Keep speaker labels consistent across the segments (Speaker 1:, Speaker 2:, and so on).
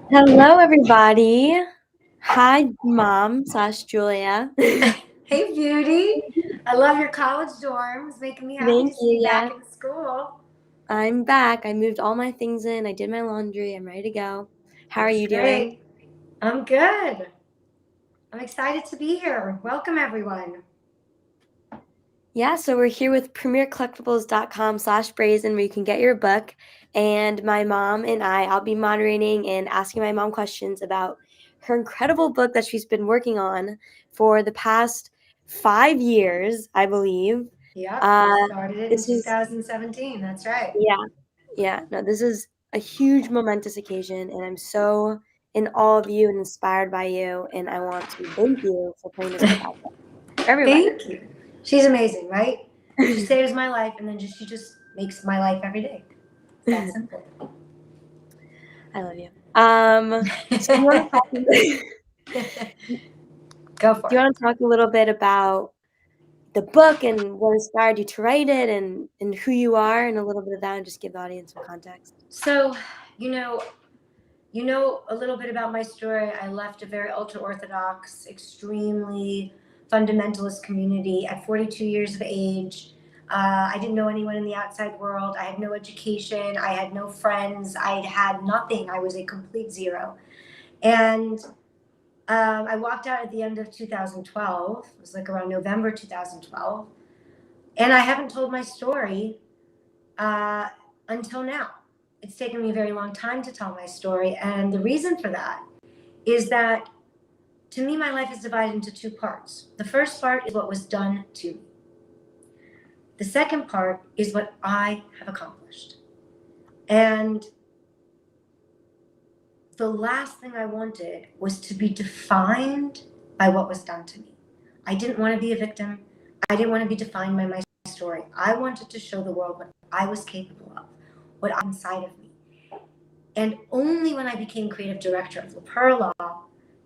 Speaker 1: Hello, everybody. Hi, Mom/Julia.
Speaker 2: Hey, beauty. I love your college dorms. Making me happy
Speaker 1: Thank
Speaker 2: to see
Speaker 1: you.
Speaker 2: you
Speaker 1: Yeah,
Speaker 2: back in school.
Speaker 1: I'm back. I moved all my things in. I did my laundry. I'm ready to go. How are
Speaker 2: That's
Speaker 1: you doing?
Speaker 2: great. I'm good. I'm excited to be here. Welcome, everyone.
Speaker 1: Yeah, so we're here with premiercollectibles.com/brazen where you can get your book. And my mom and I'll be moderating and asking my mom questions about her incredible book that she's been working on for the past 5 years, I believe.
Speaker 2: Yep,
Speaker 1: Uh,
Speaker 2: we started it in
Speaker 1: this is
Speaker 2: 2017. That's right.
Speaker 1: Yeah, no, this is a huge momentous occasion, and I'm so in awe of you and inspired by you, and I want to thank you for putting this book out there for everybody.
Speaker 2: Thank you. She's amazing, right? She saves my life, and then she just makes my life every day. It's that simple.
Speaker 1: I love you. So do you want
Speaker 2: Go for it.
Speaker 1: to talk a little bit about the book and what inspired you to write it and who you are and a little bit of that and just give the audience some context?
Speaker 2: So, you know, You know a little bit about my story. I left a very ultra-Orthodox, extremely fundamentalist community at 42 years of age. I didn't know anyone in the outside world. I had no education. I had no friends. I had nothing. I was a complete zero. And I walked out at the end of 2012. It was like around November 2012. And I haven't told my story uh, until now. It's taken me a very long time to tell my story. And the reason for that is that to me, my life is divided into two parts. The first part is what was done to me, the second part is what I have accomplished. And the last thing I wanted was to be defined by what was done to me. I didn't want to be a victim. I didn't want to be defined by my story. I wanted to show the world what I was capable of, what I inside of me. And only when I became creative director of La Perla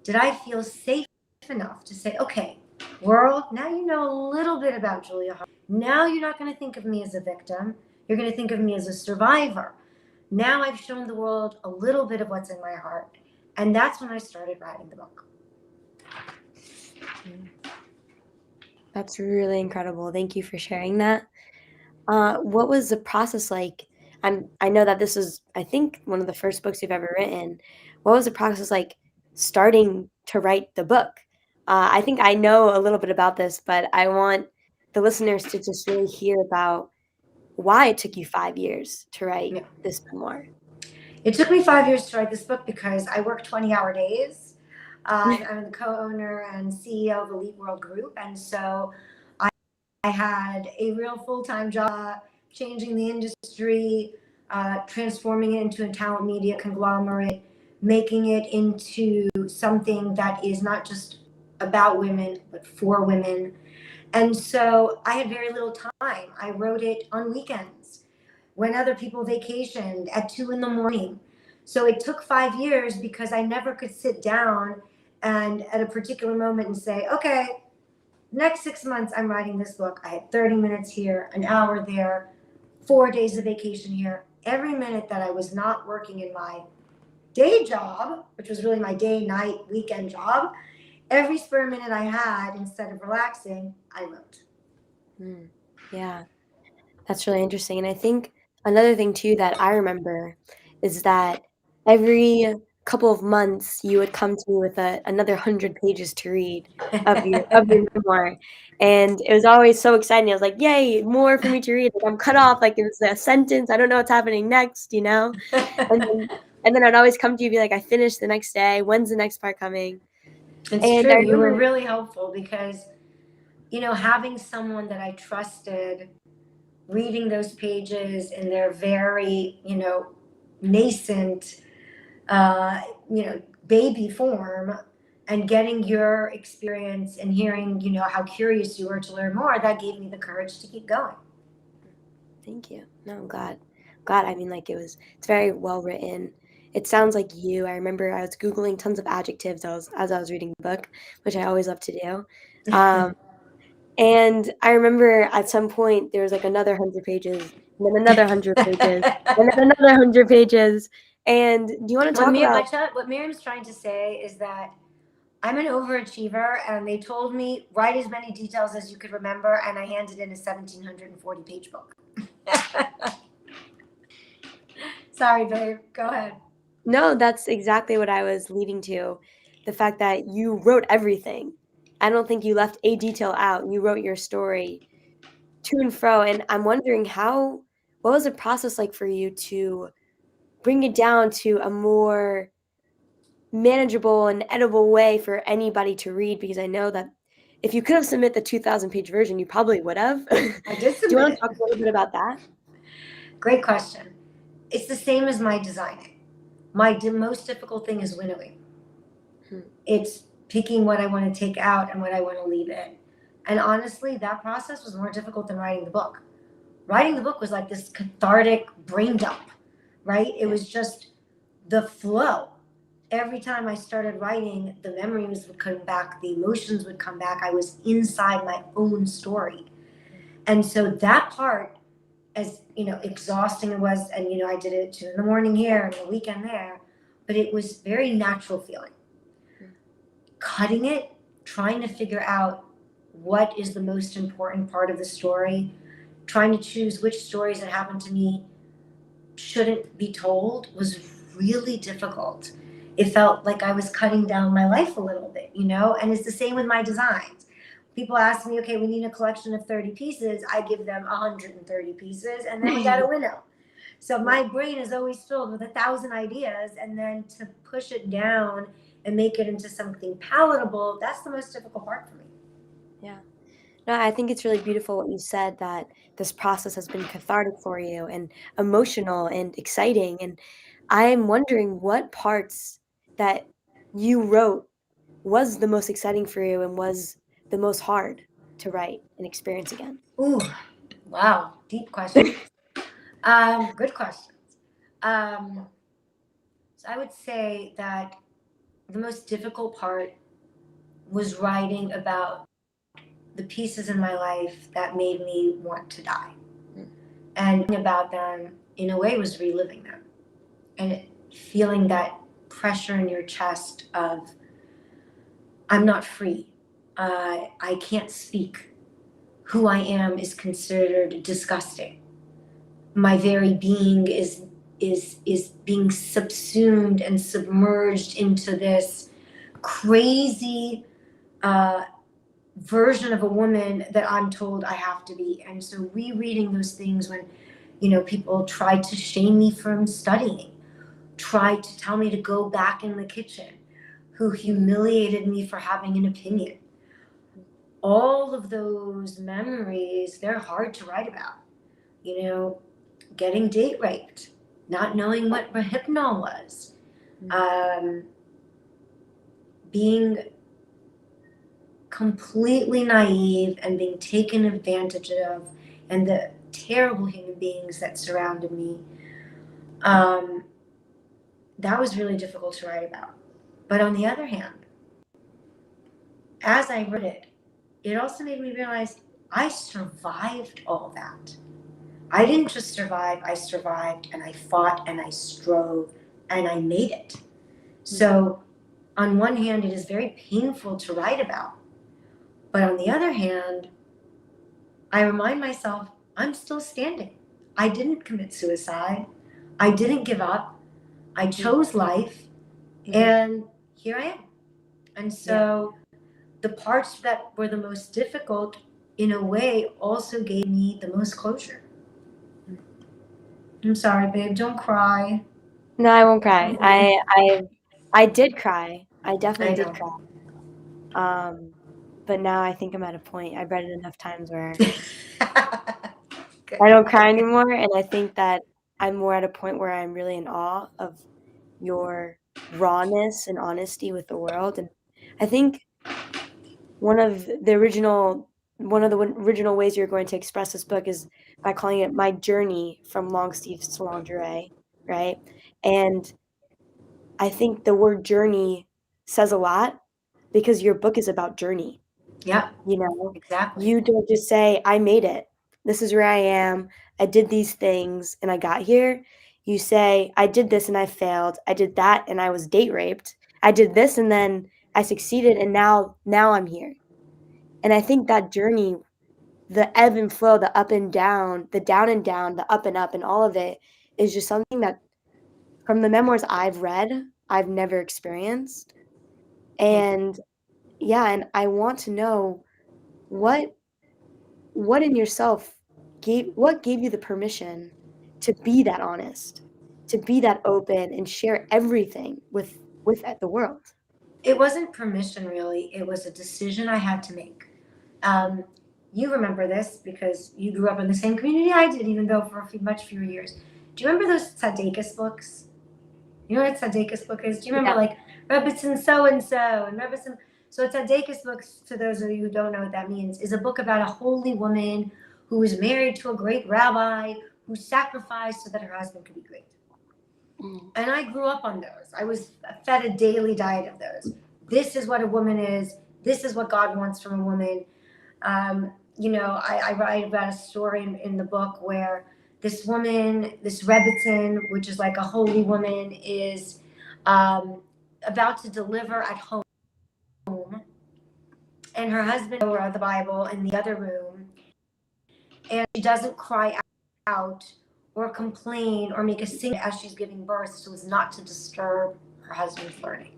Speaker 2: did I feel safe enough to say, okay, world, now you know a little bit about Julia Haart. Now you're not going to think of me as a victim. You're going to think of me as a survivor. Now I've shown the world a little bit of what's in my heart. And that's when I started writing the book.
Speaker 1: That's really incredible. Thank you for sharing that. What was the process like? I know that this is, I think, one of the first books you've ever written. What was the process like starting to write the book? I think I know a little bit about this, but I want the listeners to just really hear about why it took you 5 years to write
Speaker 2: Yeah.
Speaker 1: this memoir.
Speaker 2: It took me 5 years to write this book because I work 20-hour days. I'm the co-owner and CEO of Elite World Group. And so I had a real full-time job, changing the industry, transforming it into a talent media conglomerate, making it into something that is not just about women, but for women. And so I had very little time. I wrote it on weekends when other people vacationed at 2 in the morning. So it took 5 years because I never could sit down and at a particular moment and say, okay, next 6 months, I'm writing this book. I had 30 minutes here, an hour there, 4 days of vacation here. Every minute that I was not working in my day job, which was really my day, night, weekend job, every spare minute I had, instead of relaxing, I wrote.
Speaker 1: Yeah, that's really interesting. And I think another thing too that I remember is that every couple of months you would come to me with another 100 pages to read of your memoir. And it was always so exciting. I was like, yay, more for me to read. Like I'm cut off, like it was a sentence. I don't know what's happening next, you know? And then and then I'd always come to you and be like, I finished the next day. When's the next part coming?
Speaker 2: It's
Speaker 1: And I
Speaker 2: true. You were
Speaker 1: remember
Speaker 2: really helpful because, having someone that I trusted reading those pages in their very, nascent, uh, baby form and getting your experience and hearing, how curious you were to learn more, that gave me the courage to keep going.
Speaker 1: thank you. No, I'm glad. Glad. I mean, like it's very well written. It sounds like you. I remember I was Googling tons of adjectives as I was reading the book, which I always love to do. Um, and I remember at some point there was like another 100 pages, and then another 100 pages, and then another 100 pages. And do you want to talk about?
Speaker 2: What Miriam's trying to say is that I'm an overachiever, and they told me write as many details as you could remember, and I handed in a 1,740-page book. Sorry, babe. Go ahead.
Speaker 1: No, that's exactly what I was leading to. The fact that you wrote everything. I don't think you left a detail out. You wrote your story to and fro. And I'm wondering what was the process like for you to bring it down to a more manageable and edible way for anybody to read? Because I know that if you could have submitted the 2,000-page version, you probably would have.
Speaker 2: I did
Speaker 1: Do you want
Speaker 2: submit
Speaker 1: to talk a little bit about that?
Speaker 2: Great question. It's the same as my designing. My most difficult thing is winnowing. It's picking what I want to take out and what I want to leave in. And honestly, that process was more difficult than writing the book. Writing the book was like this cathartic brain dump, right? It was just the flow. Every time I started writing, the memories would come back, the emotions would come back. I was inside my own story. And so that part, as exhausting it was, and I did it 2 a.m. here and a weekend there, but it was very natural feeling. Cutting it, trying to figure out what is the most important part of the story, trying to choose which stories that happened to me shouldn't be told was really difficult. It felt like I was cutting down my life a little bit, and it's the same with my designs. People ask me, okay, we need a collection of 30 pieces. I give them 130 pieces, and then we got to winnow. So my brain is always filled with 1,000 ideas, and then to push it down and make it into something palatable, that's the most difficult part for me.
Speaker 1: Yeah. No, I think it's really beautiful what you said, that this process has been cathartic for you and emotional and exciting. And I'm wondering what parts that you wrote was the most exciting for you and was the most hard to write and experience again.
Speaker 2: Ooh, wow, deep questions. Good questions. So I would say that the most difficult part was writing about the pieces in my life that made me want to die. And about them, in a way, was reliving them. And feeling that pressure in your chest of, I'm not free. I can't speak. Who I am is considered disgusting. My very being is being subsumed and submerged into this crazy version of a woman that I'm told I have to be. And so rereading those things when, people tried to shame me from studying, tried to tell me to go back in the kitchen, who humiliated me for having an opinion. All of those memories, they're hard to write about. Getting date raped, not knowing what rehypnol was, being completely naive and being taken advantage of, and the terrible human beings that surrounded me. That was really difficult to write about. But on the other hand, as I wrote it, it also made me realize I survived all that. I didn't just survive, I survived, and I fought and I strove and I made it. So on one hand, it is very painful to write about. But on the other hand, I remind myself, I'm still standing. I didn't commit suicide. I didn't give up. I chose life, and here I am. And so the parts that were the most difficult, in a way, also gave me the most closure. I'm sorry, babe. Don't cry.
Speaker 1: No, I won't cry. I did cry. I definitely did cry. But now I think I'm at a point. I've read it enough times where I don't cry anymore, and I think that I'm more at a point where I'm really in awe of your rawness and honesty with the world. And I think one of the original ways you're going to express this book is by calling it My Journey from Long Sleeves to Lingerie, right? And I think the word journey says a lot because your book is about journey.
Speaker 2: Yeah,
Speaker 1: Exactly.
Speaker 2: exactly.
Speaker 1: You don't just say, I made it. This is where I am. I did these things and I got here. you say, I did this and I failed. I did that and I was date raped. I did this and then I succeeded and now I'm here. And I think that journey, the ebb and flow, the up and down, the down and down, the up and up, and all of it is just something that from the memoirs I've read, I've never experienced. And yeah, and I want to know what in yourself gave you the permission to be that honest, to be that open and share everything with the world.
Speaker 2: It wasn't permission, really. It was a decision I had to make. Um, you remember this because you grew up in the same community I did, even though for much fewer years. Do you remember those Tzaddikus books? You know what a Tzaddikus book is? Do you remember
Speaker 1: Yeah.
Speaker 2: like Rebbitzin so and so and Rebbitzin? So a Tzaddikus book, to those of you who don't know what that means, is a book about a holy woman who was married to a great rabbi who sacrificed so that her husband could be great. And I grew up on those. I was fed a daily diet of those. This is what a woman is. This is what God wants from a woman. I write about a story in the book where this woman, this Rebbitzin, which is like a holy woman, is about to deliver at home. And her husband wrote the Bible in the other room. And she doesn't cry out or complain or make a scene as she's giving birth so as not to disturb her husband's learning.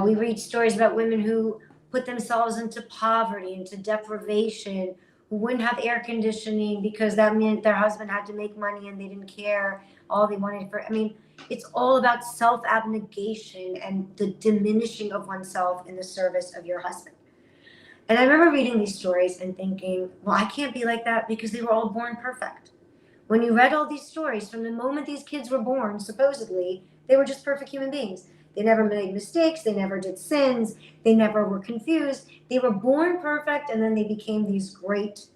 Speaker 2: We read stories about women who put themselves into poverty, into deprivation, who wouldn't have air conditioning because that meant their husband had to make money and they didn't care. All they wanted it's all about self-abnegation and the diminishing of oneself in the service of your husband. And I remember reading these stories and thinking, well, I can't be like that because they were all born perfect. When you read all these stories, from the moment these kids were born, supposedly, they were just perfect human beings. They never made mistakes. They never did sins. They never were confused. They were born perfect, and then they became these great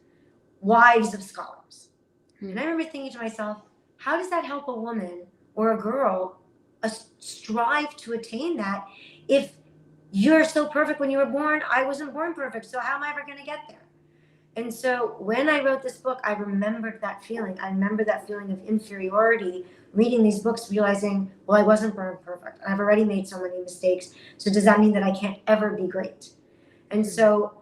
Speaker 2: wives of scholars. And I remember thinking to myself, how does that help a woman or a girl strive to attain that if you're so perfect when you were born? I wasn't born perfect, so how am I ever going to get there? And so when I wrote this book, I remembered that feeling. I remember that feeling of inferiority, reading these books, realizing, well, I wasn't born perfect. I've already made so many mistakes. So does that mean that I can't ever be great? And so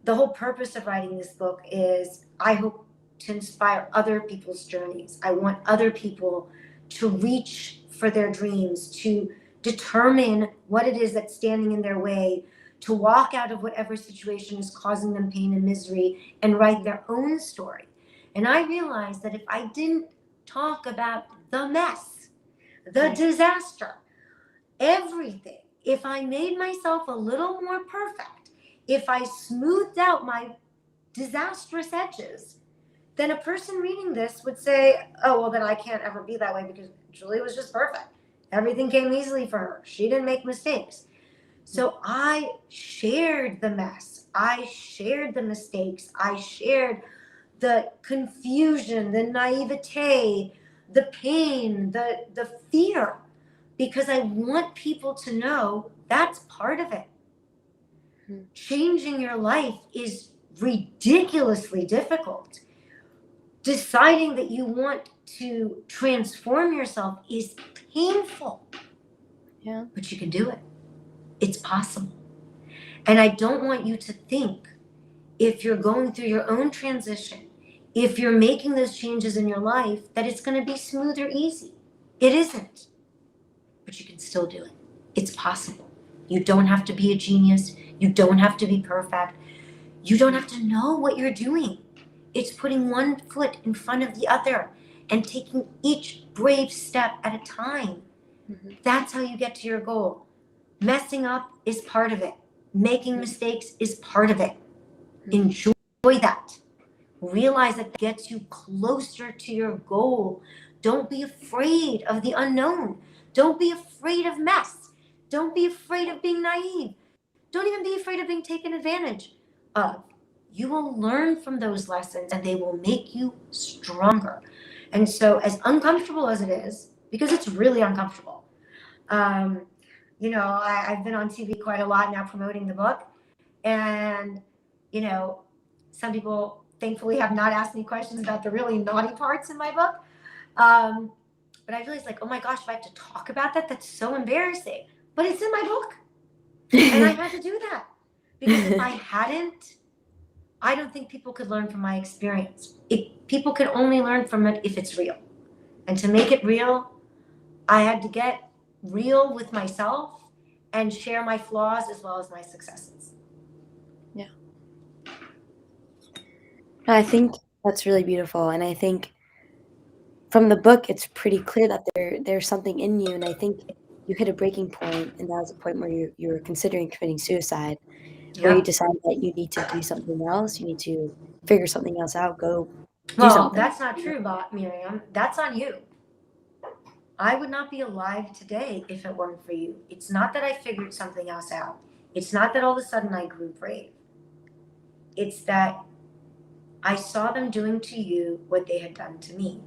Speaker 2: the whole purpose of writing this book is I hope to inspire other people's journeys. I want other people to reach for their dreams, to determine what it is that's standing in their way, to walk out of whatever situation is causing them pain and misery and write their own story. And I realized that if I didn't talk about the mess, the disaster, everything, if I made myself a little more perfect, if I smoothed out my disastrous edges, then a person reading this would say, oh, well, then I can't ever be that way because Julia was just perfect. Everything came easily for her. She didn't make mistakes. So I shared the mess. I shared the mistakes. I shared the confusion, the naivete, the pain, the fear, because I want people to know that's part of it. Changing your life is ridiculously difficult. Deciding that you want to transform yourself is painful.
Speaker 1: Yeah.
Speaker 2: But you can do it. It's possible. And I don't want you to think, if you're going through your own transition, if you're making those changes in your life, that it's going to be smooth or easy. It isn't. But you can still do it. It's possible. You don't have to be a genius. You don't have to be perfect. You don't have to know what you're doing. It's putting one foot in front of the other and taking each brave step at a time. That's how you get to your goal. Messing up is part of it. Making mistakes is part of it. Enjoy that. Realize that gets you closer to your goal. Don't be afraid of the unknown. Don't be afraid of mess. Don't be afraid of being naive. Don't even be afraid of being taken advantage of. You will learn from those lessons and they will make you stronger. And so, as uncomfortable as it is, because it's really uncomfortable, I've been on TV quite a lot now promoting the book. And, some people thankfully have not asked me questions about the really naughty parts in my book. But I realized, like, oh my gosh, if I have to talk about that, that's so embarrassing. But it's in my book. And I had to do that. Because if I hadn't, I don't think people could learn from my experience. People can only learn from it if it's real. And to make it real, I had to get real with myself and share my flaws as well as my successes.
Speaker 1: Yeah. I think that's really beautiful. And I think from the book, it's pretty clear that there's something in you. And I think you hit a breaking point, and that was a point where you were considering committing suicide, where you
Speaker 2: Yep.
Speaker 1: decided that you need to do something else. You need to figure something else out, go do
Speaker 2: Well,
Speaker 1: something.
Speaker 2: that's not true, Miriam. That's on you. I would not be alive today if it weren't for you. It's not that I figured something else out. It's not that all of a sudden I grew brave. It's that I saw them doing to you what they had done to me,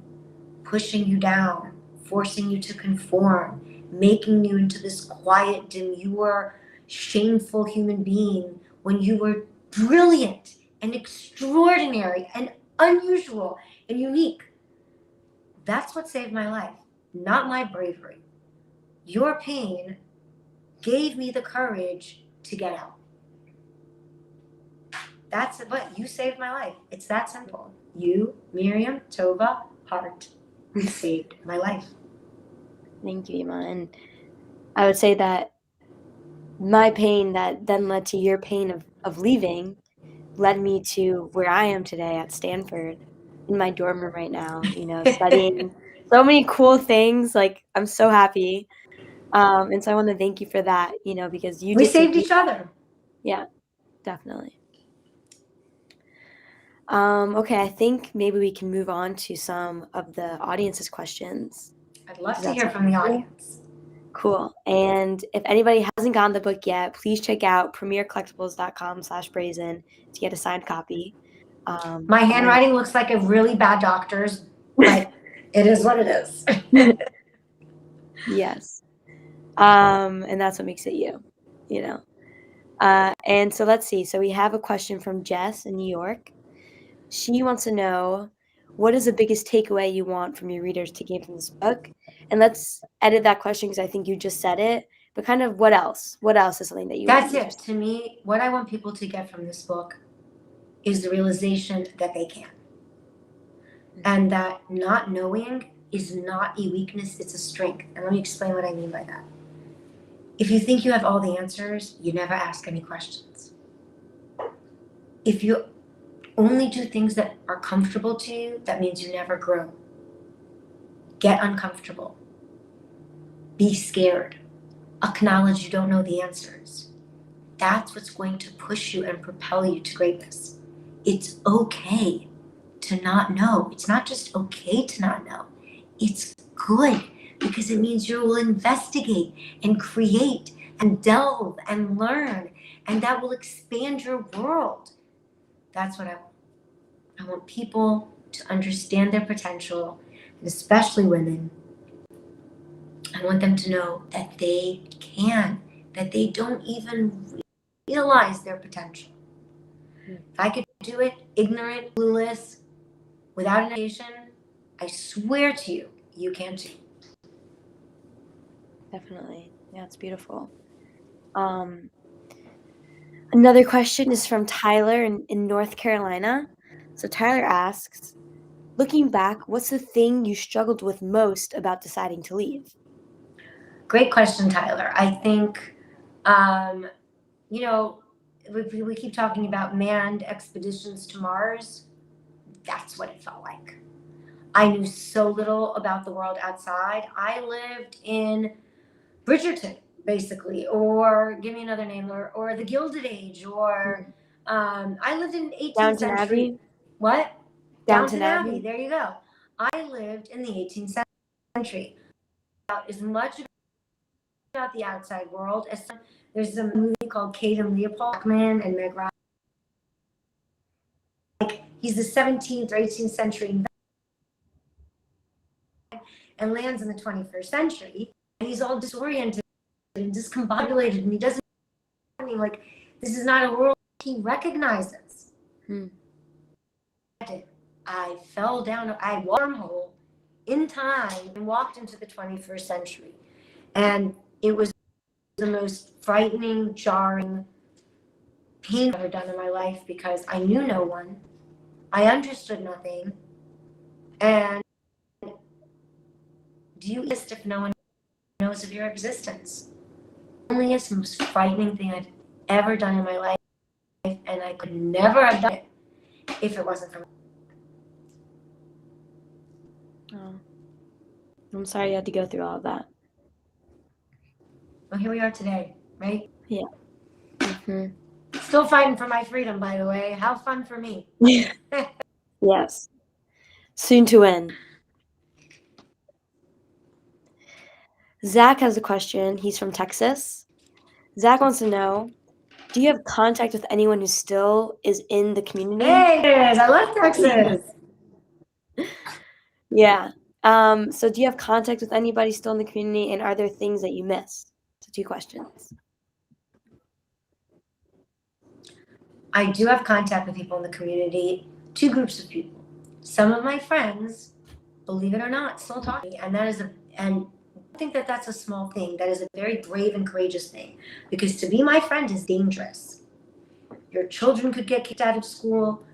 Speaker 2: pushing you down, forcing you to conform, making you into this quiet, demure, shameful human being when you were brilliant and extraordinary and unusual and unique. That's what saved my life, not my bravery. Your pain gave me the courage to get out. That's it, but you saved my life. It's that simple. You, Miriam Tova Haart, saved my life.
Speaker 1: Thank you, Iman. And I would say that my pain that then led to your pain of leaving led me to where I am today at Stanford in my dorm room right now, studying so many cool things. Like, I'm so happy. And so I want to thank you for that, because you
Speaker 2: We
Speaker 1: did take
Speaker 2: saved
Speaker 1: me.
Speaker 2: each other.
Speaker 1: Yeah, definitely. Okay, I think maybe we can move on to some of the audience's questions.
Speaker 2: I'd love
Speaker 1: Does
Speaker 2: to
Speaker 1: that
Speaker 2: hear
Speaker 1: sound
Speaker 2: from the
Speaker 1: good?
Speaker 2: audience.
Speaker 1: Cool. And if anybody hasn't gotten the book yet, please check out premiercollectibles.com/brazen to get a signed copy.
Speaker 2: My
Speaker 1: And
Speaker 2: handwriting looks like a really bad doctor's, but it is what it is.
Speaker 1: yes. And that's what makes it you know. And so let's see. So we have a question from Jess in New York. She wants to know, what is the biggest takeaway you want from your readers to gain from this book? And let's edit that question because I think you just said it. But kind of what else? What else is something that you want
Speaker 2: That's
Speaker 1: users
Speaker 2: it. To me, what I want people to get from this book is the realization that they can. And that not knowing is not a weakness, it's a strength. And let me explain what I mean by that. If you think you have all the answers, you never ask any questions. If you only do things that are comfortable to you, that means you never grow. Get uncomfortable. Be scared. Acknowledge you don't know the answers. That's what's going to push you and propel you to greatness. It's okay to not know. It's not just okay to not know. It's good because it means you will investigate and create and delve and learn, and that will expand your world. That's what I want. I want people to understand their potential, and especially women. I want them to know that they can, that they don't even realize their potential. If I could do it ignorant, clueless, without an education, I swear to you, you can too.
Speaker 1: Definitely. Yeah, it's beautiful. Another question is from Tyler in North Carolina. So Tyler asks, looking back, what's the thing you struggled with most about deciding to leave?
Speaker 2: Great question, Tyler. I think, you know, we keep talking about manned expeditions to Mars. That's what it felt like. I knew so little about the world outside. I lived in Bridgerton, basically, or give me another name, or the Gilded Age, or I lived in 18th
Speaker 1: Downton
Speaker 2: century.
Speaker 1: Abbey?
Speaker 2: What?
Speaker 1: Downton
Speaker 2: Downton Abbey.
Speaker 1: Abbey?
Speaker 2: There you go. I lived in the 18th century. As much about the outside world as there's a movie called Kate and Leopold, Blackman and Meg Ryan. Like he's the 17th or 18th century and lands in the 21st century, and he's all disoriented and discombobulated, and he doesn't like this is not a world he recognizes. I fell down a wormhole in time and walked into the 21st century. And it was the most frightening, jarring, painful I've ever done in my life because I knew no one. I understood nothing. And do you exist if no one knows of your existence? The loneliest, most frightening thing I've ever done in my life, and I could never have done it if it wasn't for me.
Speaker 1: Oh, I'm sorry you had to go through all of that.
Speaker 2: Well, here we are today, right?
Speaker 1: Yeah. Mm-hmm.
Speaker 2: Still fighting for my freedom, by the way. How fun for me.
Speaker 1: Yes. Soon to win. Zach has a question. He's from Texas. Zach wants to know, do you have contact with anyone who still is in the community?
Speaker 2: Hey, I love Texas.
Speaker 1: Yeah. So do you have contact with anybody still in the community, and are there things that you miss? So 2 questions.
Speaker 2: I do have contact with people in the community, 2 groups of people. Some of my friends, believe it or not, still talk to me, and I think that that's a small thing. That is a very brave and courageous thing, because to be my friend is dangerous. Your children could get kicked out of school.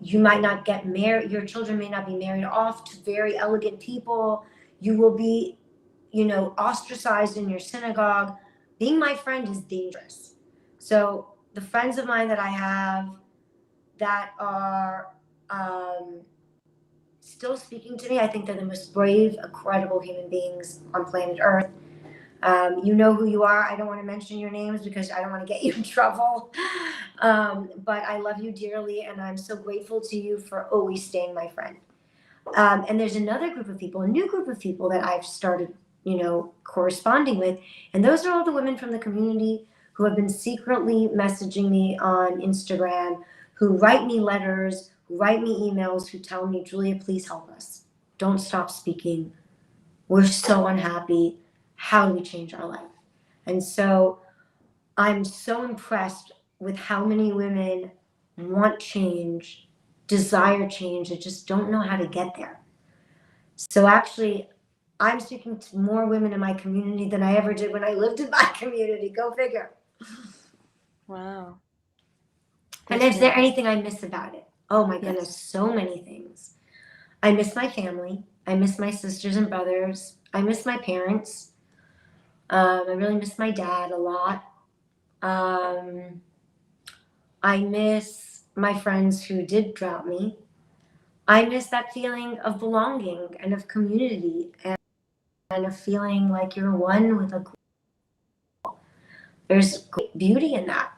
Speaker 2: You might not get married. Your children may not be married off to very elegant people. You will be, ostracized in your synagogue. Being my friend is dangerous. So the friends of mine that I have that are still speaking to me, I think they're the most brave, incredible human beings on planet Earth. You know who you are. I don't want to mention your names because I don't want to get you in trouble. But I love you dearly, and I'm so grateful to you for always staying my friend. And there's another group of people, a new group of people that I've started, corresponding with. And those are all the women from the community who have been secretly messaging me on Instagram, who write me letters, who write me emails, who tell me, Julia, please help us. Don't stop speaking. We're so unhappy. How do we change our life? And so I'm so impressed with how many women want change, desire change, that just don't know how to get there. So actually, I'm speaking to more women in my community than I ever did when I lived in my community. Go figure.
Speaker 1: Wow.
Speaker 2: And is there anything I miss about it? Oh my goodness, so many things. I miss my family. I miss my sisters and brothers. I miss my parents. I really miss my dad a lot. I miss my friends who did drop me. I miss that feeling of belonging and of community and of feeling like you're one with a. There's great beauty in that.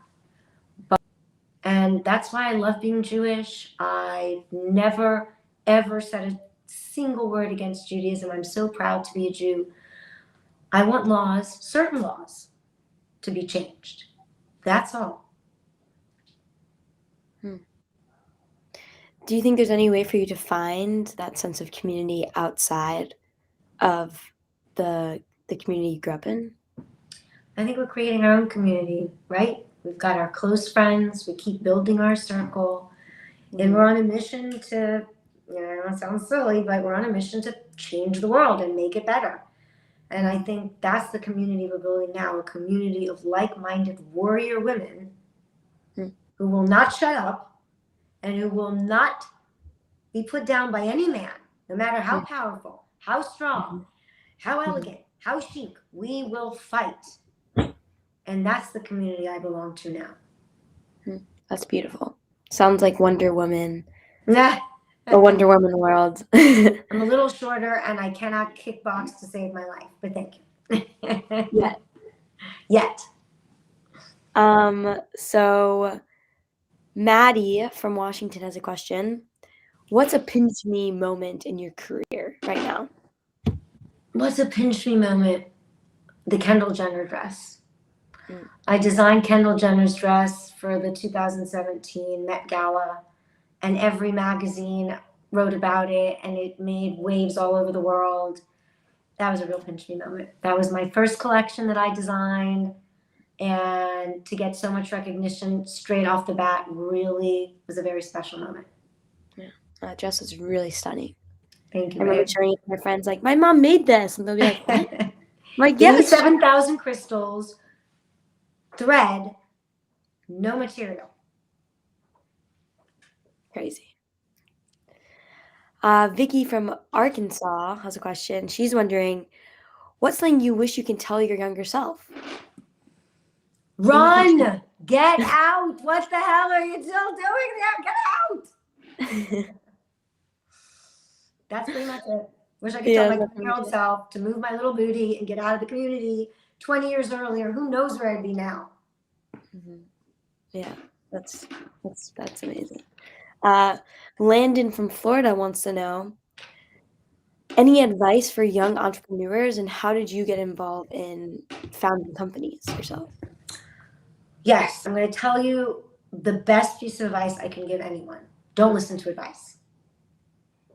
Speaker 2: And that's why I love being Jewish. I never, ever said a single word against Judaism. I'm so proud to be a Jew. I want laws, certain laws, to be changed. That's all.
Speaker 1: Do you think there's any way for you to find that sense of community outside of the community you grew up in?
Speaker 2: I think we're creating our own community, right? We've got our close friends. We keep building our circle. And we're on a mission to, it sounds silly, but we're on a mission to change the world and make it better. And I think that's the community we're building now, a community of like-minded warrior women who will not shut up and who will not be put down by any man, no matter how powerful, how strong, how elegant, how chic. We will fight. And that's the community I belong to now.
Speaker 1: That's beautiful. Sounds like Wonder Woman.
Speaker 2: Nah.
Speaker 1: A Wonder Woman world.
Speaker 2: I'm a little shorter and I cannot kickbox to save my life, but thank you. Yet.
Speaker 1: So Maddie from Washington has a question. What's a pinch me moment in your career right now?
Speaker 2: What's a pinch me moment? The Kendall Jenner dress. I designed Kendall Jenner's dress for the 2017 Met Gala, and every magazine wrote about it, and it made waves all over the world. That was a real pinch me moment. That was my first collection that I designed, and to get so much recognition straight off the bat really was a very special moment.
Speaker 1: Yeah, that dress was really stunning.
Speaker 2: Thank
Speaker 1: I
Speaker 2: you,
Speaker 1: remember
Speaker 2: babe.
Speaker 1: showing it to my friends, like, "My mom made this," and they'll be like, "What?" I'm like,
Speaker 2: Give me
Speaker 1: "Yes."
Speaker 2: 7,000 crystals, thread, no material.
Speaker 1: Crazy. Vicky from Arkansas has a question. She's wondering, what's something you wish you can tell your younger self? Anything you can
Speaker 2: Run! Get out! What the hell are you still doing there? Get out!
Speaker 1: choose.
Speaker 2: That's pretty much it. Wish I could tell
Speaker 1: Yeah,
Speaker 2: my
Speaker 1: that's
Speaker 2: 20-year-old self to move my little booty and get out of the community 20 years earlier. Who knows where I'd be now?
Speaker 1: Mhm. Yeah, that's amazing. Landon from Florida wants to know, any advice for young entrepreneurs, and how did you get involved in founding companies yourself?
Speaker 2: Yes, I'm going to tell you the best piece of advice I can give anyone. Don't listen to advice.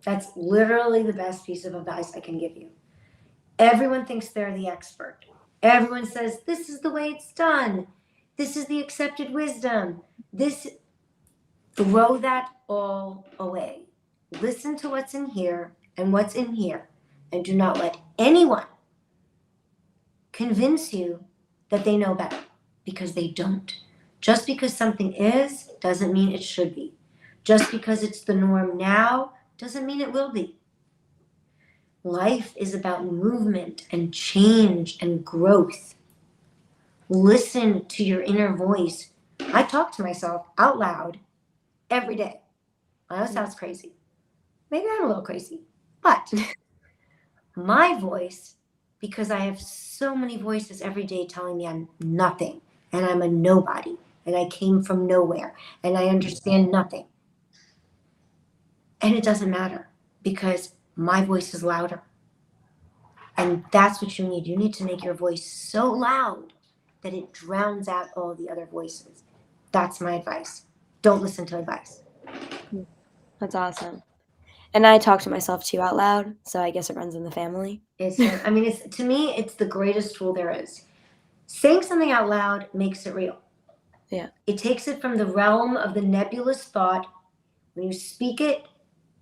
Speaker 2: That's literally the best piece of advice I can give you. Everyone thinks they're the expert. Everyone says, this is the way it's done. This is the accepted wisdom. Throw that all away. Listen to what's in here and what's in here, and do not let anyone convince you that they know better, because they don't. Just because something is doesn't mean it should be. Just because it's the norm now doesn't mean it will be. Life is about movement and change and growth. Listen to your inner voice. I talk to myself out loud every day. I know it sounds crazy. Maybe I'm a little crazy, but my voice, because I have so many voices every day telling me I'm nothing and I'm a nobody and I came from nowhere and I understand nothing. And it doesn't matter, because my voice is louder. And that's what you need. You need to make your voice so loud that it drowns out all the other voices. That's my advice. Don't listen to advice.
Speaker 1: That's awesome. And I talk to myself too out loud, so I guess it runs in the family.
Speaker 2: It's to me, it's the greatest tool there is. Saying something out loud makes it real.
Speaker 1: Yeah.
Speaker 2: It takes it from the realm of the nebulous thought. When you speak it,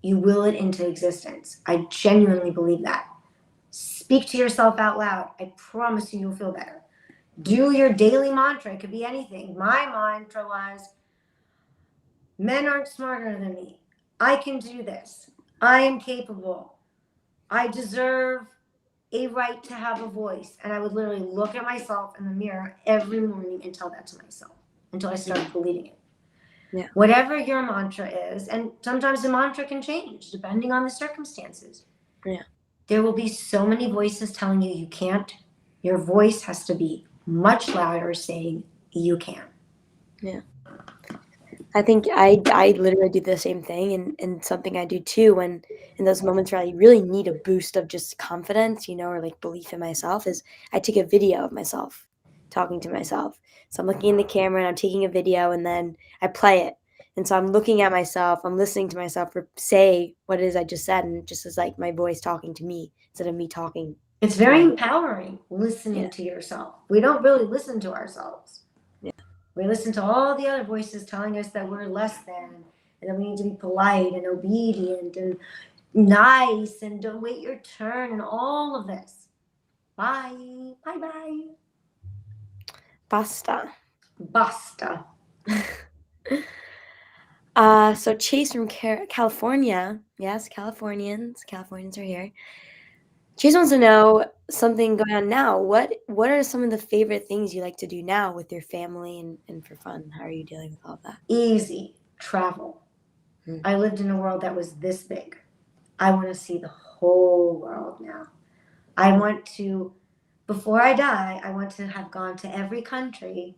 Speaker 2: you will it into existence. I genuinely believe that. Speak to yourself out loud. I promise you, you'll feel better. Do your daily mantra. It could be anything. My mantra was, men aren't smarter than me. I can do this. I am capable. I deserve a right to have a voice. And I would literally look at myself in the mirror every morning and tell that to myself until I started believing it.
Speaker 1: Yeah.
Speaker 2: Whatever your mantra is, and sometimes the mantra can change depending on the circumstances.
Speaker 1: Yeah.
Speaker 2: There will be so many voices telling you you can't. Your voice has to be much louder saying you can.
Speaker 1: Yeah. I think I literally do the same thing, and something I do too when in those moments where I really need a boost of just confidence, or like belief in myself, is I take a video of myself talking to myself. So I'm looking in the camera and I'm taking a video, and then I play it. And so I'm looking at myself, I'm listening to myself say what it is I just said, and it just is like my voice talking to me instead of me talking.
Speaker 2: It's very empowering listening
Speaker 1: Yeah.
Speaker 2: to yourself. We don't really listen to ourselves.
Speaker 1: Yeah.
Speaker 2: We listen to all the other voices telling us that we're less than, and that we need to be polite and obedient and nice and don't wait your turn and all of this. Bye. Bye bye.
Speaker 1: Basta.
Speaker 2: Basta.
Speaker 1: So Chase from California, yes, Californians are here. Chase wants to know something going on now. What are some of the favorite things you like to do now with your family and for fun? How are you dealing with all of that?
Speaker 2: Easy. Travel. I lived in a world that was this big. I want to see the whole world now. I want to, before I die, I want to have gone to every country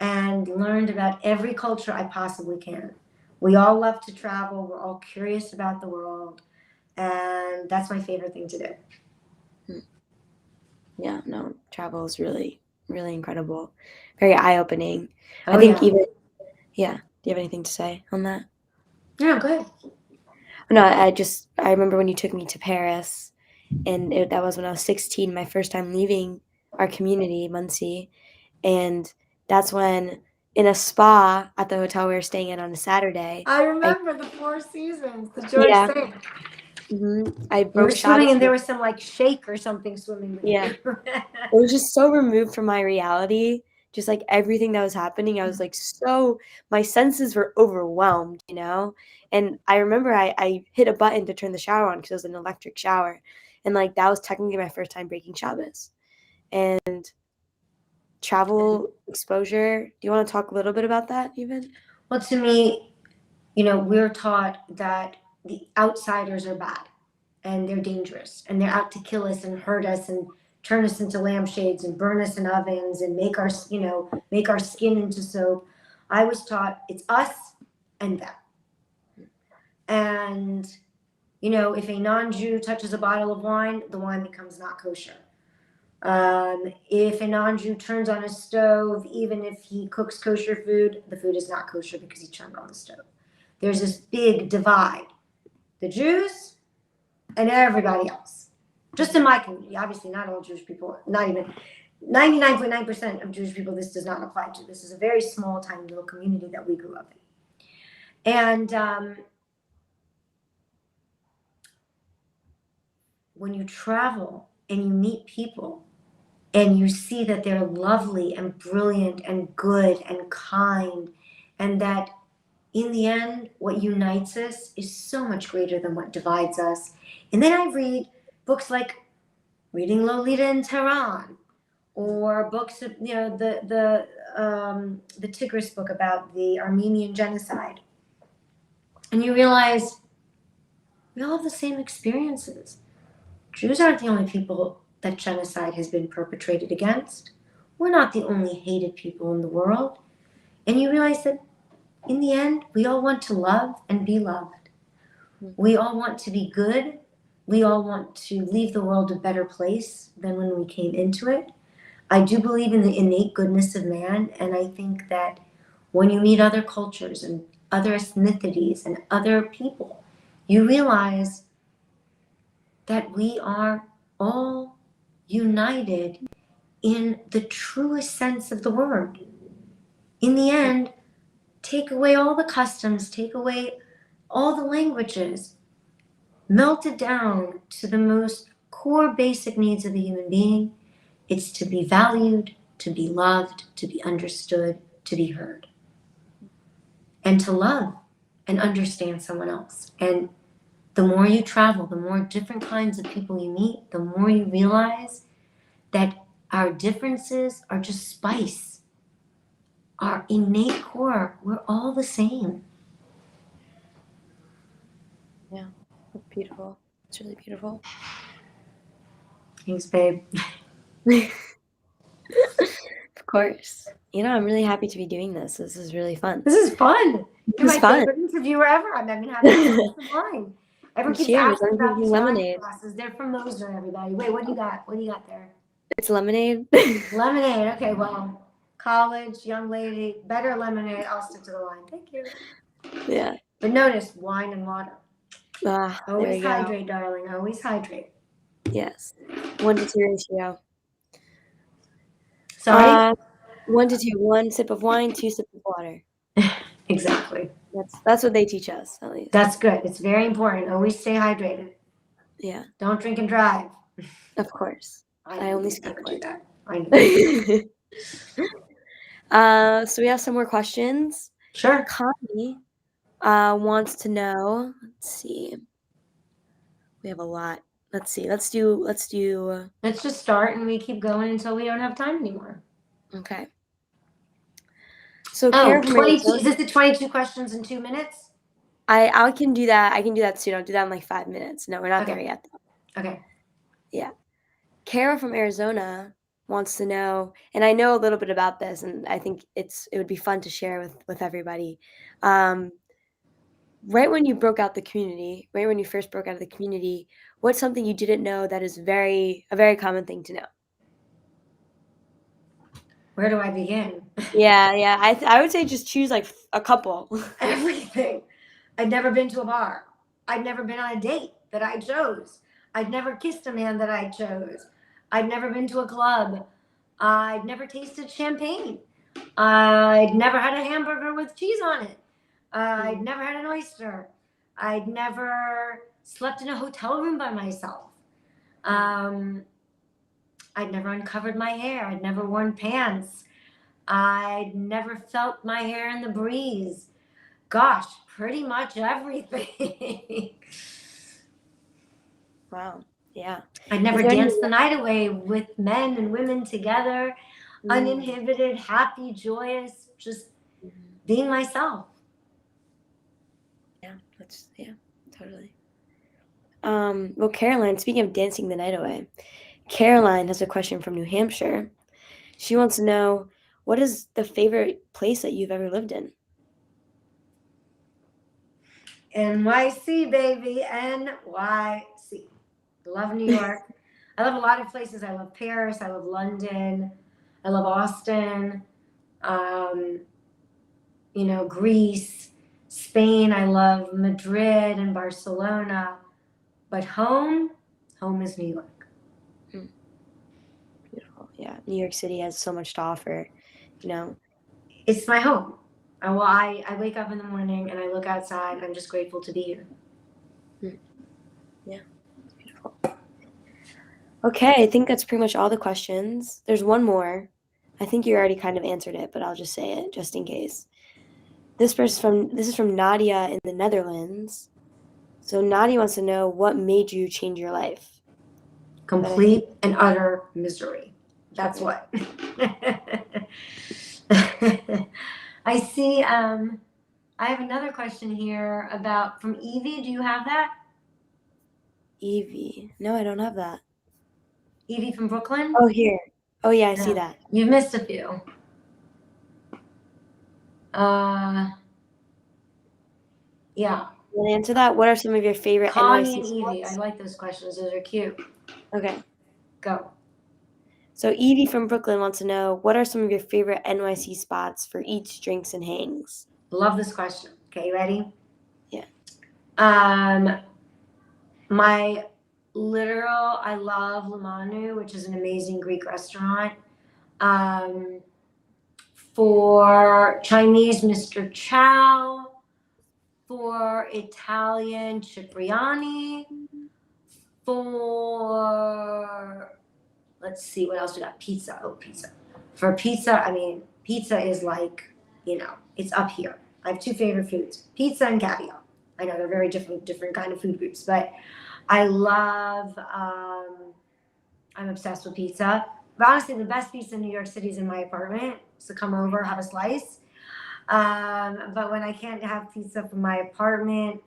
Speaker 2: and learned about every culture I possibly can. We all love to travel. We're all curious about the world. And that's my favorite thing to do.
Speaker 1: Yeah, no, travel is really, really incredible. Very eye-opening. I
Speaker 2: Oh,
Speaker 1: think
Speaker 2: yeah.
Speaker 1: even, yeah. Do you have anything to say on that?
Speaker 2: Yeah, go ahead.
Speaker 1: No, I remember when you took me to Paris, and that was when I was 16, my first time leaving our community, Muncie. And that's when, in a spa at the hotel we were staying at on a Saturday,
Speaker 2: I remember the Four Seasons, the George
Speaker 1: yeah,
Speaker 2: St.
Speaker 1: I
Speaker 2: You were
Speaker 1: broke
Speaker 2: swimming
Speaker 1: Shabbos.
Speaker 2: and there was some like shake or something swimming with
Speaker 1: Yeah.
Speaker 2: you.
Speaker 1: It was just so removed from my reality, just, like, everything that was happening, I was, like, my senses were overwhelmed, you know? And I remember I hit a button to turn the shower on because it was an electric shower, and, like, that was technically my first time breaking Shabbos. And travel exposure, do you wanna talk a little bit about that even?
Speaker 2: Well, to me, we're taught that the outsiders are bad and they're dangerous and they're out to kill us and hurt us and turn us into lampshades and burn us in ovens and make our skin into soap. I was taught it's us and them. And, if a non-Jew touches a bottle of wine, the wine becomes not kosher. If a non-Jew turns on a stove, even if he cooks kosher food, the food is not kosher because he turned on the stove. There's this big divide. The Jews and everybody else. Just in my community, obviously not all Jewish people, not even 99.9% of Jewish people this does not apply to. This is a very small, tiny little community that we grew up in. And when you travel and you meet people and you see that they're lovely and brilliant and good and kind, and that in the end, what unites us is so much greater than what divides us. And then I read books like Reading Lolita in Tehran, or books of the Tigris book about the Armenian genocide, and you realize we all have the same experiences. Jews aren't the only people that genocide has been perpetrated against. We're not the only hated people in the world. And you realize that in the end, we all want to love and be loved. We all want to be good. We all want to leave the world a better place than when we came into it. I do believe in the innate goodness of man, and I think that when you meet other cultures and other ethnicities and other people, you realize that we are all united in the truest sense of the word. In the end, take away all the customs, take away all the languages, melt it down to the most core basic needs of a human being. It's to be valued, to be loved, to be understood, to be heard, and to love and understand someone else. And the more you travel, the more different kinds of people you meet, the more you realize that our differences are just spice. Our innate core, we're all the same.
Speaker 1: Yeah, that's beautiful. It's really beautiful.
Speaker 2: Thanks, babe.
Speaker 1: Of course. I'm really happy to be doing this. This is really fun.
Speaker 2: This is fun. You're
Speaker 1: This
Speaker 2: my
Speaker 1: is fun.
Speaker 2: favorite interviewer ever. I've been having a glass of wine. Everyone keeps
Speaker 1: Cheers.
Speaker 2: asking
Speaker 1: I'm
Speaker 2: about
Speaker 1: drinking
Speaker 2: these wine
Speaker 1: lemonade.
Speaker 2: glasses. They're from Moser, everybody. Wait, what do you got? What do you got there?
Speaker 1: It's lemonade.
Speaker 2: Lemonade. Okay, well, college, young lady, better lemonade. I'll stick to the wine. Thank you.
Speaker 1: Yeah.
Speaker 2: But notice wine and water.
Speaker 1: There
Speaker 2: Always
Speaker 1: we go.
Speaker 2: hydrate, darling. Always hydrate.
Speaker 1: Yes. 1-2 ratio.
Speaker 2: Sorry?
Speaker 1: 1-2. 1 sip of wine, 2 sips of water.
Speaker 2: Exactly.
Speaker 1: That's what they teach us, at least.
Speaker 2: That's good. It's very important. Always stay hydrated.
Speaker 1: Yeah.
Speaker 2: Don't drink and drive.
Speaker 1: Of course. I only
Speaker 2: never
Speaker 1: skateboard.
Speaker 2: do that. I know.
Speaker 1: So we have some more questions.
Speaker 2: Sure.
Speaker 1: Connie wants to know. Let's see. We have a lot. Let's see. Let's do.
Speaker 2: Let's just start and we keep going until we don't have time anymore.
Speaker 1: Okay. So
Speaker 2: Oh,
Speaker 1: Kara from
Speaker 2: 22.
Speaker 1: Arizona.
Speaker 2: Is this the 22 questions in 2 minutes?
Speaker 1: I can do that. I can do that soon. I'll do that in like 5 minutes. No, we're not there
Speaker 2: Okay.
Speaker 1: yet, though.
Speaker 2: Okay.
Speaker 1: Yeah. Kara from Arizona wants to know, and I know a little bit about this, and I think it would be fun to share with everybody. Right when you broke out the community, right when you first broke out of the community, what's something you didn't know that is a very common thing to know?
Speaker 2: Where do I begin?
Speaker 1: Yeah. I would say just choose like a couple.
Speaker 2: Everything. I'd never been to a bar. I'd never been on a date that I chose. I'd never kissed a man that I chose. I'd never been to a club. I'd never tasted champagne. I'd never had a hamburger with cheese on it. I'd never had an oyster. I'd never slept in a hotel room by myself. I'd never uncovered my hair. I'd never worn pants. I'd never felt my hair in the breeze. Gosh, pretty much everything.
Speaker 1: Wow. Yeah.
Speaker 2: I'd
Speaker 1: Is
Speaker 2: never
Speaker 1: there any
Speaker 2: danced the night away with men and women together, uninhibited, happy, joyous, just being myself.
Speaker 1: Yeah, totally. Well, Caroline, speaking of dancing the night away, Caroline has a question from New Hampshire. She wants to know, what is the favorite place that you've ever lived in?
Speaker 2: NYC, baby, NYC. Love New York. I love a lot of places. I love Paris. I love London. I love Austin. Greece, Spain. I love Madrid and Barcelona. But home is New York.
Speaker 1: Beautiful. Yeah, New York City has so much to offer.
Speaker 2: It's my home. I wake up in the morning and I look outside. I'm just grateful to be here.
Speaker 1: Yeah, it's beautiful. Okay, I think that's pretty much all the questions. There's one more. I think you already kind of answered it, but I'll just say it just in case. This is from Nadia in the Netherlands. So Nadia wants to know, what made you change your life?
Speaker 2: Complete and utter misery. That's what. I see. I have another question here from Evie. Do you have that?
Speaker 1: Evie. No, I don't have that.
Speaker 2: Evie from Brooklyn?
Speaker 1: Oh, here. Oh, yeah, I see that.
Speaker 2: You've missed a few. Yeah.
Speaker 1: You want to answer that? What are some of your favorite
Speaker 2: Connie
Speaker 1: NYC
Speaker 2: and Evie.
Speaker 1: spots?
Speaker 2: I like those questions. Those are cute.
Speaker 1: Okay.
Speaker 2: Go.
Speaker 1: So Evie from Brooklyn wants to know, what are some of your favorite NYC spots for eats, drinks, and hangs?
Speaker 2: Love this question. Okay, you ready?
Speaker 1: Yeah.
Speaker 2: I love Limanu, which is an amazing Greek restaurant. For Chinese, Mr. Chow. For Italian, Cipriani. Let's see, what else we got? Pizza. Oh, pizza. For pizza, pizza is like, it's up here. I have two favorite foods, pizza and caviar. I know they're very different kind of food groups, but I love, I'm obsessed with pizza. But honestly, the best pizza in New York City is in my apartment. So come over, have a slice. But when I can't have pizza from my apartment,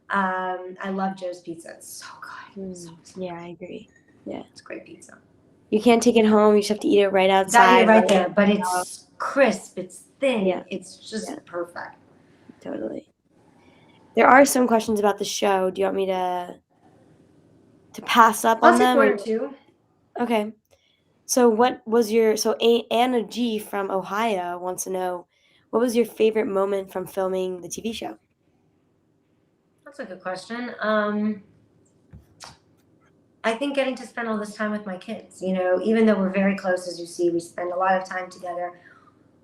Speaker 2: I love Joe's Pizza. It's so good.
Speaker 1: Yeah, I agree. Yeah,
Speaker 2: it's great pizza.
Speaker 1: You can't take it home. You just have to eat it right outside.
Speaker 2: Eat it right there, but it's crisp. It's thin. Yeah. It's just perfect.
Speaker 1: Totally. There are some questions about the show. Do you want me to pass up on them?
Speaker 2: I'll take one or two.
Speaker 1: Okay. So Anna G from Ohio wants to know, what was your favorite moment from filming the TV show?
Speaker 2: That's a good question. I think getting to spend all this time with my kids, even though we're very close, as you see, we spend a lot of time together,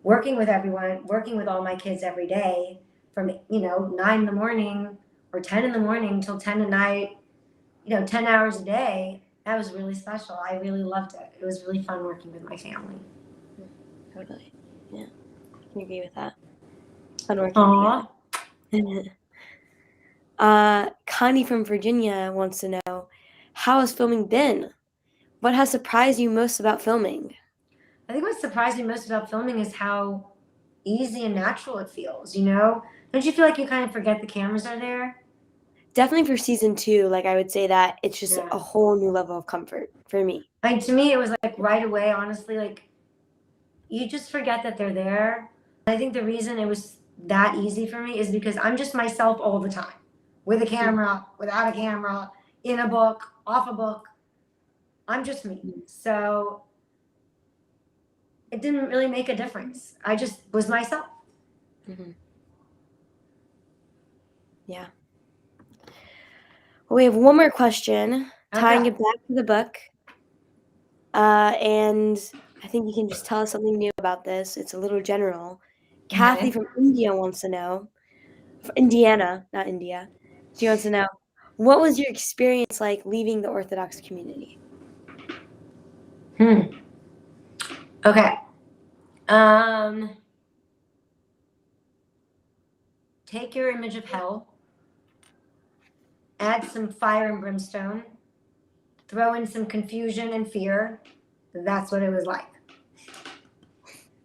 Speaker 2: working with everyone, working with all my kids every day from, 9 in the morning or 10 in the morning till 10 at night, 10 hours a day. That was really special. I really loved it. It was really fun working with my family.
Speaker 1: Totally. Yeah. I can agree with that. Fun working together. Connie from Virginia wants to know, how has filming been? What has surprised you most about filming?
Speaker 2: I think what surprised me most about filming is how easy and natural it feels, Don't you feel like you kind of forget the cameras are there?
Speaker 1: Definitely for season 2, I would say that it's just a whole new level of comfort for me.
Speaker 2: To me, it was right away, honestly, you just forget that they're there. I think the reason it was that easy for me is because I'm just myself all the time, with a camera, without a camera, in a book, off a book. I'm just me. So it didn't really make a difference. I just was myself.
Speaker 1: Mm-hmm. Yeah. Well, we have one more question, tying it back to the book. And I think you can just tell us something new about this. It's a little general. Kathy from India wants to know, Indiana, not India. She wants to know, What was your experience like leaving the Orthodox community?
Speaker 2: Okay. Take your image of hell, add some fire and brimstone, throw in some confusion and fear. That's what it was like.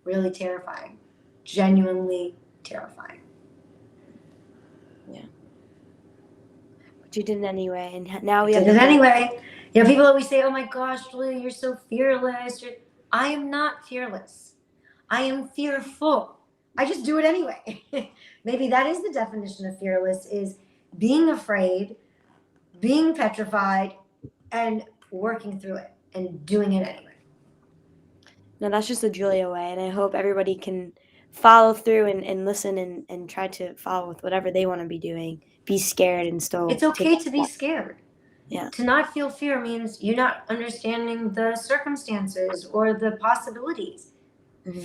Speaker 2: Really terrifying. Genuinely terrifying.
Speaker 1: Yeah. But you did it anyway, and now we
Speaker 2: Did
Speaker 1: have
Speaker 2: it
Speaker 1: the
Speaker 2: anyway. You know, people always say, "Oh my gosh, Julia, you're so fearless." I am not fearless. I am fearful. I just do it anyway. Maybe that is the definition of fearless: is being afraid, being petrified, and working through it and doing it anyway.
Speaker 1: No, that's just the Julia way, and I hope everybody can follow through and listen and try to follow with whatever they want to be doing. Be scared and still
Speaker 2: It's
Speaker 1: take
Speaker 2: okay
Speaker 1: that
Speaker 2: to be
Speaker 1: step.
Speaker 2: scared.
Speaker 1: Yeah.
Speaker 2: To not feel fear means you're not understanding the circumstances or the possibilities.
Speaker 1: Mhm.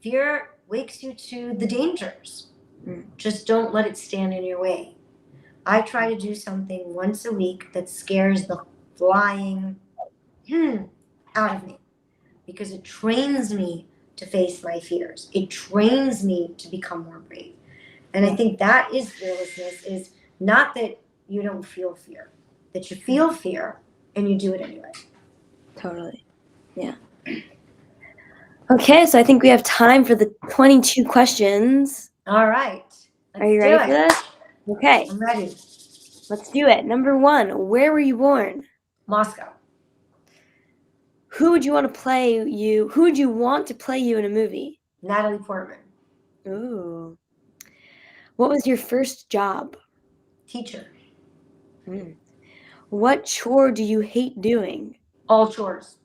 Speaker 2: Fear wakes you to the dangers.
Speaker 1: Mm.
Speaker 2: Just don't let it stand in your way. I try to do something once a week that scares the flying out of me, because it trains me to face my fears. It trains me to become more brave. And I think that is fearlessness, is not that you don't feel fear, that you feel fear and you do it anyway.
Speaker 1: Totally. Yeah. Okay, so I think we have time for the 22 questions.
Speaker 2: All right.
Speaker 1: Are you ready for this? Okay,
Speaker 2: I'm ready.
Speaker 1: let's do it. Number 1, where were you born?
Speaker 2: Moscow.
Speaker 1: Who would you want to play you? Who would you want to play you in a movie?
Speaker 2: Natalie Portman.
Speaker 1: Ooh. What was your first job?
Speaker 2: Teacher.
Speaker 1: What chore do you hate doing?
Speaker 2: All chores.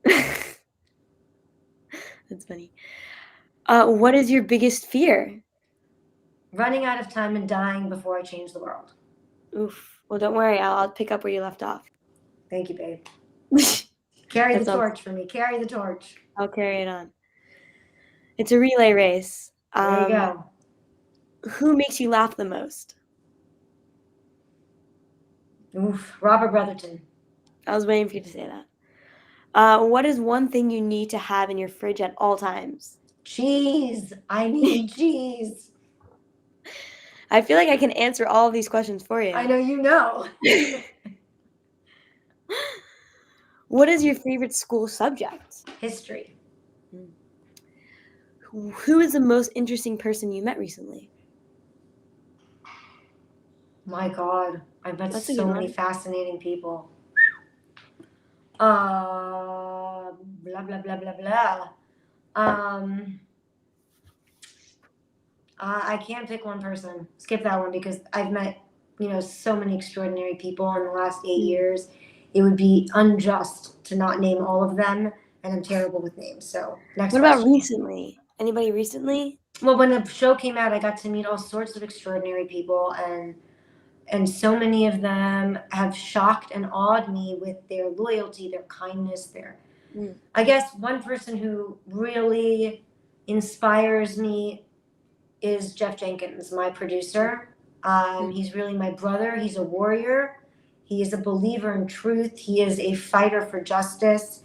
Speaker 1: That's funny. What is your biggest fear?
Speaker 2: Running out of time and dying before I change the world.
Speaker 1: Oof. Well, don't worry. I'll pick up where you left off.
Speaker 2: Thank you, babe. Carry the
Speaker 1: That sounds-
Speaker 2: torch for me. Carry the torch.
Speaker 1: I'll carry it on. It's a relay race.
Speaker 2: There you go.
Speaker 1: Who makes you laugh the most?
Speaker 2: Oof. Robert Brotherton.
Speaker 1: I was waiting for you to say that. What is one thing you need to have in your fridge at all times?
Speaker 2: Cheese. I need cheese.
Speaker 1: I feel like I can answer all of these questions for you.
Speaker 2: I know you know.
Speaker 1: What is your favorite school subject?
Speaker 2: History.
Speaker 1: Who is the most interesting person you met recently?
Speaker 2: My God. I've met
Speaker 1: That's a
Speaker 2: so
Speaker 1: good
Speaker 2: many
Speaker 1: one.
Speaker 2: fascinating people. Blah, blah, blah, blah, blah. I can't pick one person. Skip that one, because I've met, so many extraordinary people in the last 8 years. It would be unjust to not name all of them, and I'm terrible with names. So next
Speaker 1: What
Speaker 2: question.
Speaker 1: about recently? Anybody recently?
Speaker 2: Well, when the show came out, I got to meet all sorts of extraordinary people, and so many of them have shocked and awed me with their loyalty, their kindness, I guess one person who really inspires me is Jeff Jenkins, my producer. He's really my brother. He's a warrior. He is a believer in truth. He is a fighter for justice.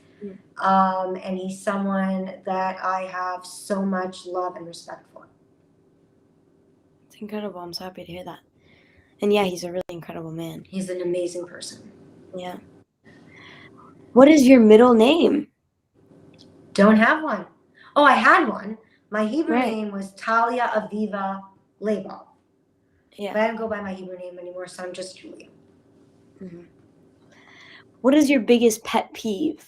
Speaker 2: And he's someone that I have so much love and respect for.
Speaker 1: It's incredible. I'm so happy to hear that. And yeah, he's a really incredible man.
Speaker 2: He's an amazing person.
Speaker 1: Yeah. What is your middle name?
Speaker 2: Don't have one. Oh, I had one. My Hebrew name was Talia Aviva Labov.
Speaker 1: Yeah.
Speaker 2: But I don't go by my Hebrew name anymore, so I'm just Julia.
Speaker 1: What is your biggest pet peeve?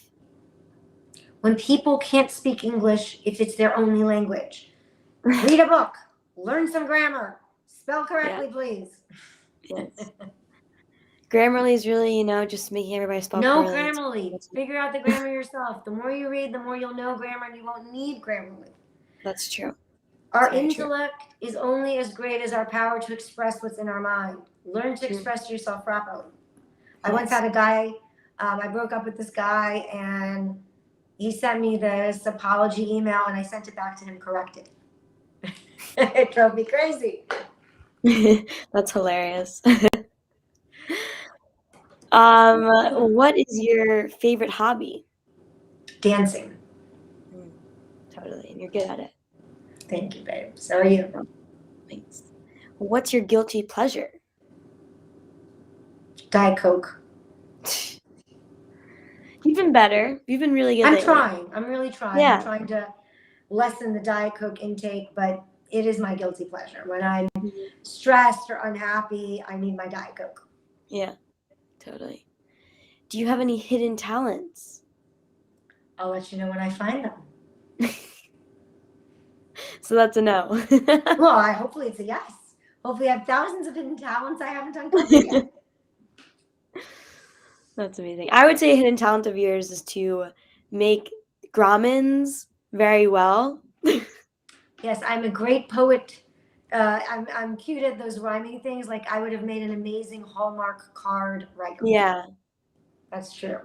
Speaker 2: When people can't speak English if it's their only language. Read a book. Learn some grammar. Spell correctly, please.
Speaker 1: Yes. Grammarly is really, just making everybody spell
Speaker 2: No
Speaker 1: poorly.
Speaker 2: Grammarly. Figure out the grammar yourself. The more you read, the more you'll know grammar, and you won't need Grammarly.
Speaker 1: That's true.
Speaker 2: Our intellect is only as great as our power to express what's in our mind. Learn to express yourself properly. I once had a guy, I broke up with this guy, and he sent me this apology email, and I sent it back to him corrected. It drove me crazy.
Speaker 1: That's hilarious. What is your favorite hobby?
Speaker 2: Dancing.
Speaker 1: Mm, totally, and you're good at it.
Speaker 2: Thank you, babe. So are you.
Speaker 1: Oh, thanks. What's your guilty pleasure?
Speaker 2: Diet Coke.
Speaker 1: You've been better. You've been really good
Speaker 2: I'm
Speaker 1: lately.
Speaker 2: trying. I'm really trying. I'm
Speaker 1: Yeah.
Speaker 2: trying to lessen the Diet Coke intake, but it is my guilty pleasure. When I'm
Speaker 1: Mhm.
Speaker 2: stressed or unhappy, I need my Diet Coke.
Speaker 1: Yeah, totally. Do you have any hidden talents?
Speaker 2: I'll let you know when I find them.
Speaker 1: So that's a no.
Speaker 2: Well, hopefully it's a yes. Hopefully I have thousands of hidden talents I haven't uncovered yet.
Speaker 1: That's amazing. I would say a hidden talent of yours is to make Gromans very well.
Speaker 2: Yes, I'm a great poet. I'm cute at those rhyming things. Like I would have made an amazing Hallmark card writer.
Speaker 1: Yeah.
Speaker 2: That's true.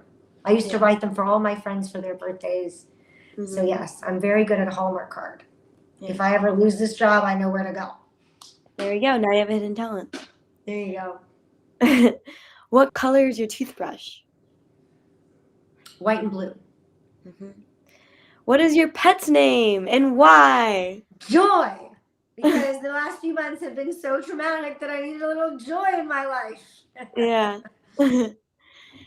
Speaker 2: I used to
Speaker 1: Yeah.
Speaker 2: write them for all my friends for their birthdays. So
Speaker 1: Mhm.
Speaker 2: yes, I'm very good at a Hallmark card.
Speaker 1: Yeah.
Speaker 2: If I ever lose this job, I know where to go.
Speaker 1: There you go. Now you have a hidden talent.
Speaker 2: There you go.
Speaker 1: What color is your toothbrush?
Speaker 2: White and blue.
Speaker 1: Mhm. What is your pet's name and why?
Speaker 2: Joy. Because the last few months have been so traumatic that I needed a little joy in my life.
Speaker 1: Yeah.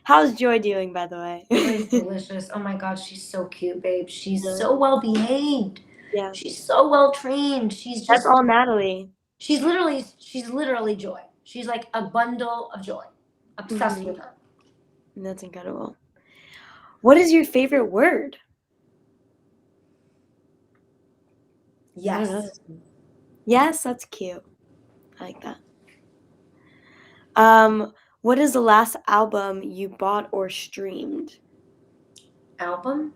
Speaker 1: How's Joy doing, by the way?
Speaker 2: Joy's delicious. Oh my God, she's so cute, babe. She's
Speaker 1: Really?
Speaker 2: so well behaved.
Speaker 1: Yeah.
Speaker 2: She's so well trained. She's
Speaker 1: That's
Speaker 2: just,
Speaker 1: all Natalie.
Speaker 2: she's literally joy. She's like a bundle of joy. Obsessed with
Speaker 1: Mhm.
Speaker 2: her.
Speaker 1: That's incredible. What is your favorite word? I don't know
Speaker 2: Yes.
Speaker 1: this one. Yes, that's cute. I like that. What is the last album you bought or streamed?
Speaker 2: Album?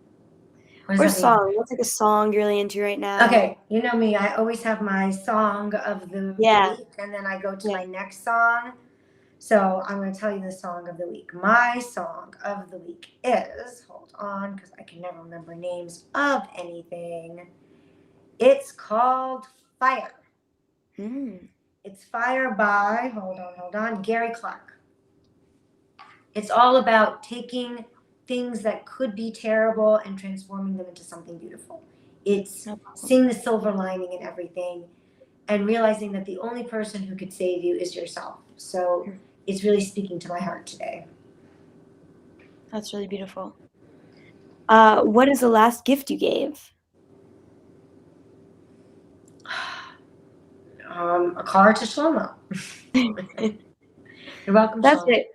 Speaker 2: What does
Speaker 1: Or
Speaker 2: that mean?
Speaker 1: song? What's like a song you're really into right now?
Speaker 2: Okay, you know me. I always have my song of the
Speaker 1: Yeah.
Speaker 2: week, and then I go to
Speaker 1: Yeah.
Speaker 2: my next song. So I'm going to tell you the song of the week. My song of the week is, hold on, because I can never remember names of anything. It's called Fire.
Speaker 1: Mm.
Speaker 2: It's Fire by, hold on, Gary Clark. It's all about taking things that could be terrible and transforming them into something beautiful. It's
Speaker 1: No
Speaker 2: seeing
Speaker 1: problem.
Speaker 2: the silver lining in everything and realizing that the only person who could save you is yourself. So it's really speaking to my heart today.
Speaker 1: That's really beautiful. What is the last gift you gave?
Speaker 2: A car to Shlomo. You're welcome,
Speaker 1: That's
Speaker 2: Shlomo.
Speaker 1: it.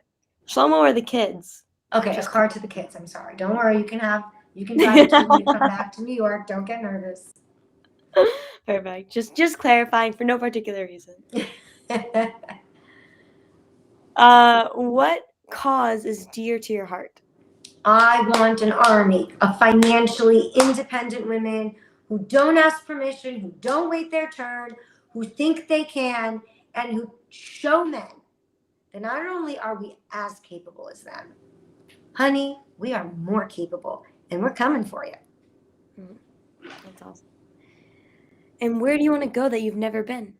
Speaker 1: Shlomo or the kids?
Speaker 2: Okay, a
Speaker 1: Just
Speaker 2: car to the kids. I'm sorry. Don't worry. You can drive it to when you come back to New York. Don't get nervous.
Speaker 1: Perfect. Just clarifying for no particular reason. What cause is dear to your heart?
Speaker 2: I want an army of financially independent women who don't ask permission, who don't wait their turn, who think they can, and who show men that not only are we as capable as them, honey, we are more capable, and we're coming for you.
Speaker 1: That's awesome. And where do you want to go that you've never been?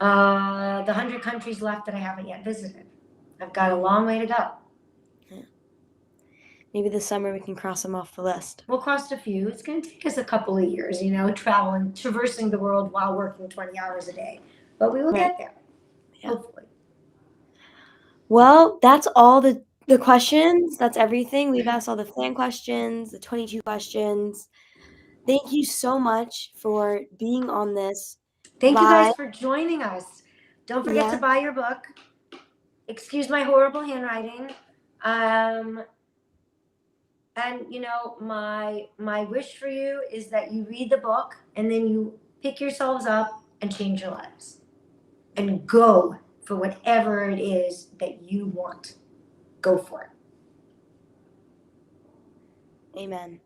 Speaker 2: The 100 countries left that I haven't yet visited. I've got a long way to go.
Speaker 1: Yeah. Maybe this summer we can cross them off the list.
Speaker 2: We'll cross a few. It's going to take us a couple of years, traveling, traversing the world while working 20 hours a day. But we will
Speaker 1: Right.
Speaker 2: get there,
Speaker 1: Yeah.
Speaker 2: hopefully.
Speaker 1: Well, that's all the questions. That's everything. We've asked all the fan questions, the 22 questions. Thank you so much for being on this
Speaker 2: Thank you
Speaker 1: vibe.
Speaker 2: guys for joining us. Don't forget to
Speaker 1: Yeah.
Speaker 2: buy your book. Excuse my horrible handwriting. And my wish for you is that you read the book and then you pick yourselves up and change your lives and go for whatever it is that you want. Go for it.
Speaker 1: Amen.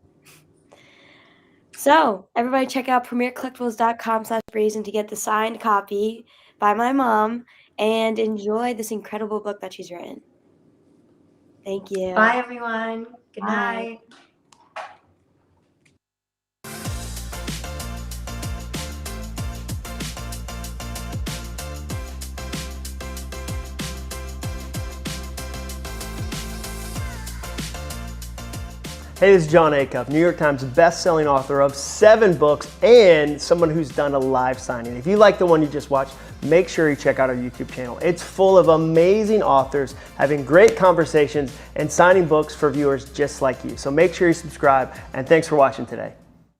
Speaker 1: So, everybody check out premiercollectibles.com/brazen to get the signed copy by my mom and enjoy this incredible book that she's written. Thank you.
Speaker 2: Bye, everyone. Good
Speaker 1: Bye.
Speaker 2: night.
Speaker 3: Hey, this is John Acuff, New York Times best-selling author of 7 books and someone who's done a live signing. If you like the one you just watched, make sure you check out our YouTube channel. It's full of amazing authors having great conversations and signing books for viewers just like you. So make sure you subscribe, and thanks for watching today.